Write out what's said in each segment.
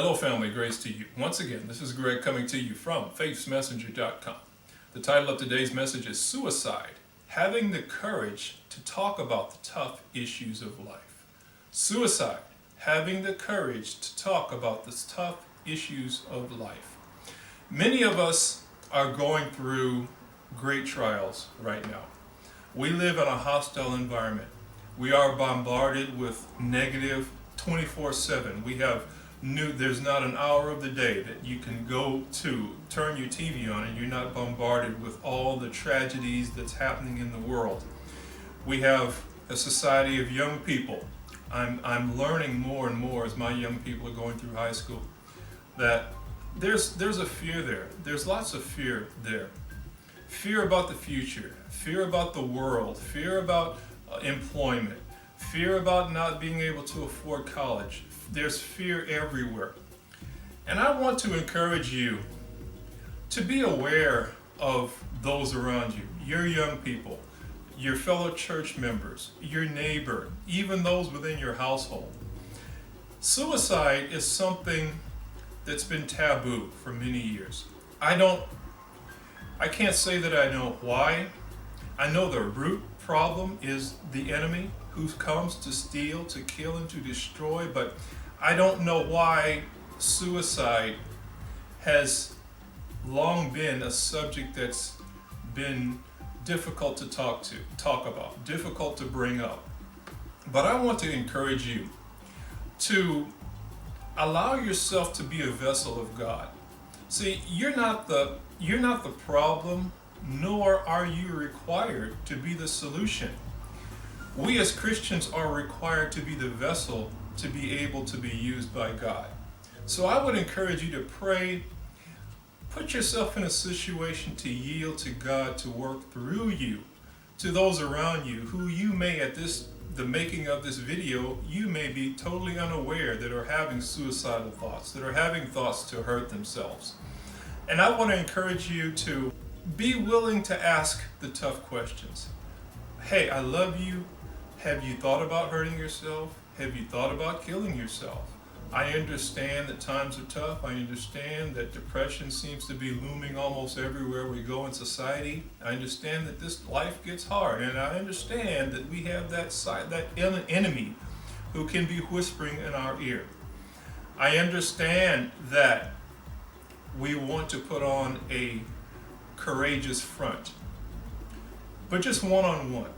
Hello family, grace to you. Once again, this is Greg coming to you from FaithsMessenger.com. The title of today's message is Suicide, Having the Courage to Talk About the Tough Issues of Life. Suicide, having the courage to talk about the tough issues of life. Many of us are going through great trials right now. We live in a hostile environment. We are bombarded with negative 24/7. There's not an hour of the day that you can go to, turn your TV on, and you're not bombarded with all the tragedies that's happening in the world. We have a society of young people. I'm learning more and more as my young people are going through high school that there's a fear there. There's lots of fear there. Fear about the future, fear about the world, fear about employment, fear about not being able to afford college. There's fear everywhere. And I want to encourage you to be aware of those around you, your young people, your fellow church members, your neighbor, even those within your household. Suicide is something that's been taboo for many years. I can't say that I know why. I know the root problem is the enemy who comes to steal, to kill, and to destroy, but I don't know why suicide has long been a subject that's been difficult to talk about, difficult to bring up. But I want to encourage you to allow yourself to be a vessel of God. See, you're not the problem, nor are you required to be the solution. We as Christians are required to be the vessel to be able to be used by God. So I would encourage you to pray, put yourself in a situation to yield to God to work through you, to those around you who you may the making of this video, you may be totally unaware that are having suicidal thoughts, that are having thoughts to hurt themselves. And I want to encourage you to be willing to ask the tough questions. Hey, I love you. Have you thought about hurting yourself? Have you thought about killing yourself? I understand that times are tough. I understand that depression seems to be looming almost everywhere we go in society. I understand that this life gets hard, and I understand that we have that enemy who can be whispering in our ear. I understand that we want to put on a courageous front, but just one-on-one.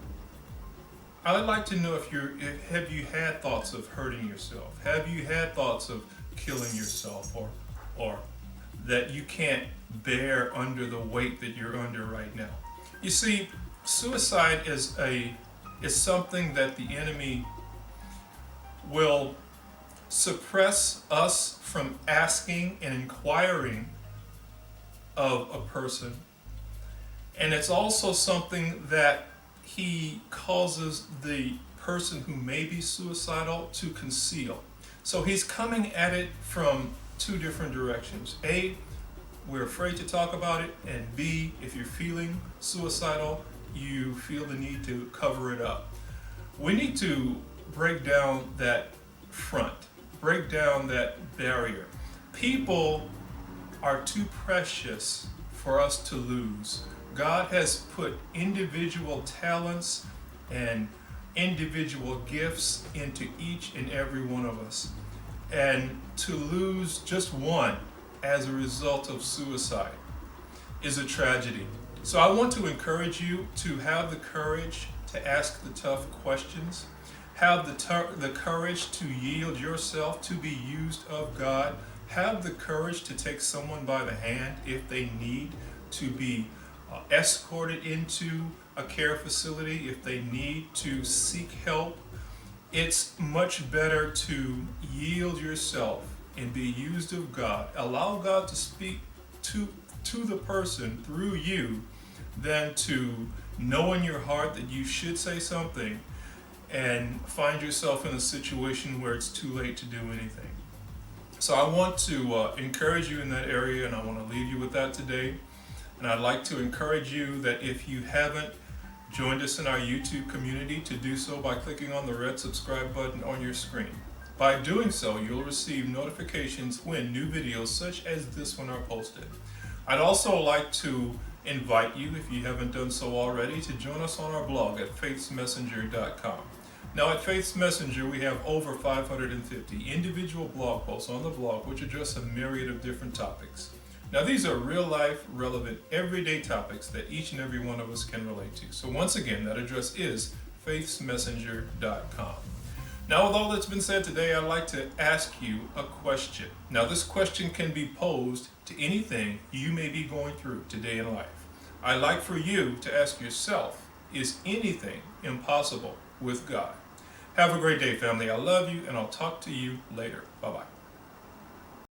I'd like to know have you had thoughts of hurting yourself? Have you had thoughts of killing yourself, or that you can't bear under the weight that you're under right now? You see, suicide is something that the enemy will suppress us from asking and inquiring of a person. And it's also something that he causes the person who may be suicidal to conceal. So he's coming at it from two different directions. A, we're afraid to talk about it, and B, if you're feeling suicidal, you feel the need to cover it up. We need to break down that front, break down that barrier. People are too precious for us to lose. God has put individual talents and individual gifts into each and every one of us. And to lose just one as a result of suicide is a tragedy. So I want to encourage you to have the courage to ask the tough questions, have the courage to yield yourself to be used of God, have the courage to take someone by the hand if they need to be escorted into a care facility, if they need to seek help. It's much better to yield yourself and be used of God. Allow God to speak to the person through you than to know in your heart that you should say something and find yourself in a situation where it's too late to do anything. So I want to encourage you in that area, and I want to leave you with that today. And I'd like to encourage you that if you haven't joined us in our YouTube community, to do so by clicking on the red subscribe button on your screen. By doing so, you'll receive notifications when new videos such as this one are posted. I'd also like to invite you, if you haven't done so already, to join us on our blog at FaithsMessenger.com. Now at Faiths Messenger, we have over 550 individual blog posts on the blog which address a myriad of different topics. Now these are real life, relevant, everyday topics that each and every one of us can relate to. So once again, that address is FaithsMessenger.com. Now with all that's been said today, I'd like to ask you a question. Now this question can be posed to anything you may be going through today in life. I'd like for you to ask yourself, is anything impossible with God? Have a great day, family. I love you, and I'll talk to you later. Bye-bye.